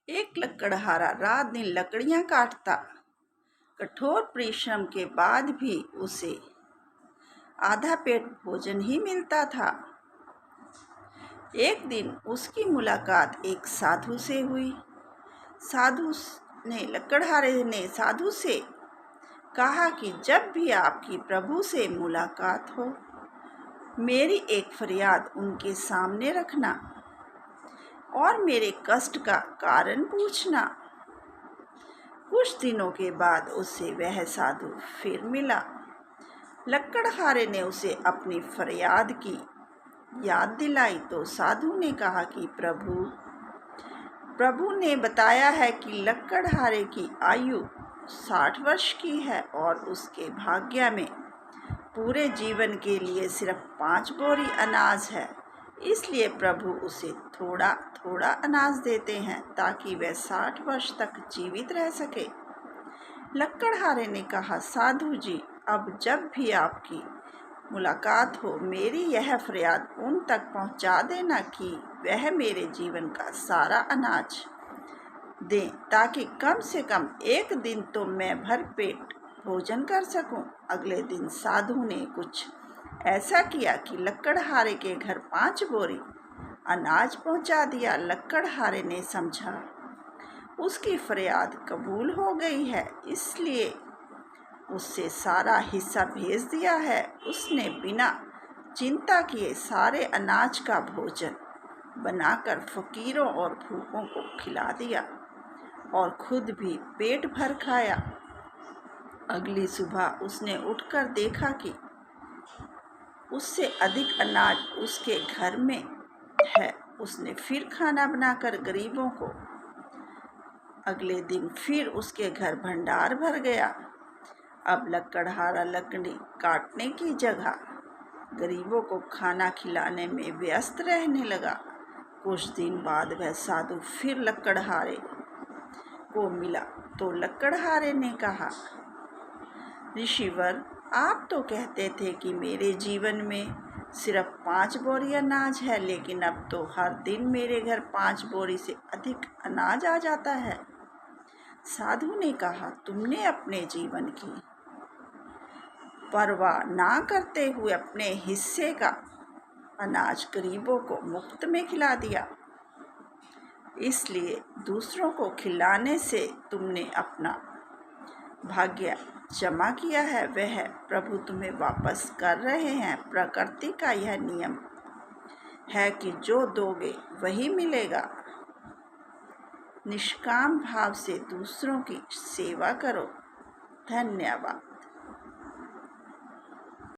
एक लकड़हारा रात दिन लकड़ियां काटता। कठोर परिश्रम के बाद भी उसे आधा पेट भोजन ही मिलता था। एक दिन उसकी मुलाकात एक साधु से हुई। लकड़हारे ने साधु से कहा कि जब भी आपकी प्रभु से मुलाकात हो, मेरी एक फरियाद उनके सामने रखना और मेरे कष्ट का कारण पूछना। कुछ दिनों के बाद उसे वह साधु फिर मिला। लकड़हारे ने उसे अपनी फरियाद की याद दिलाई तो साधु ने कहा कि प्रभु ने बताया है कि लकड़हारे की आयु 60 वर्ष की है और उसके भाग्य में पूरे जीवन के लिए सिर्फ 5 बोरी अनाज है। इसलिए प्रभु उसे थोड़ा थोड़ा अनाज देते हैं ताकि वह 60 वर्ष तक जीवित रह सके। लकड़हारे ने कहा, साधु जी, अब जब भी आपकी मुलाकात हो, मेरी यह फरियाद उन तक पहुंचा देना कि वह मेरे जीवन का सारा अनाज दें ताकि कम से कम एक दिन तो मैं भर पेट भोजन कर सकूं। अगले दिन साधु ने कुछ ऐसा किया कि लकड़हारे के घर 5 बोरी अनाज पहुंचा दिया। लकड़हारे ने समझा उसकी फरियाद कबूल हो गई है, इसलिए उससे सारा हिस्सा भेज दिया है। उसने बिना चिंता किए सारे अनाज का भोजन बनाकर फकीरों और भूखों को खिला दिया और खुद भी पेट भर खाया। अगली सुबह उसने उठकर देखा कि उससे अधिक अनाज उसके घर में है। उसने फिर खाना बनाकर गरीबों को। अगले दिन फिर उसके घर भंडार भर गया। अब लकड़हारा लकड़ी काटने की जगह गरीबों को खाना खिलाने में व्यस्त रहने लगा। कुछ दिन बाद वह साधु फिर लकड़हारे को मिला तो लकड़हारे ने कहा, ऋषिवर, आप तो कहते थे कि मेरे जीवन में सिर्फ 5 बोरी अनाज है, लेकिन अब तो हर दिन मेरे घर 5 बोरी से अधिक अनाज आ जाता है। साधु ने कहा, तुमने अपने जीवन की परवाह ना करते हुए अपने हिस्से का अनाज गरीबों को मुफ्त में खिला दिया, इसलिए दूसरों को खिलाने से तुमने अपना भाग्य जमा किया है, वह प्रभु तुम्हें वापस कर रहे हैं। प्रकृति का यह नियम है कि जो दोगे वही मिलेगा। निष्काम भाव से दूसरों की सेवा करो। धन्यवाद।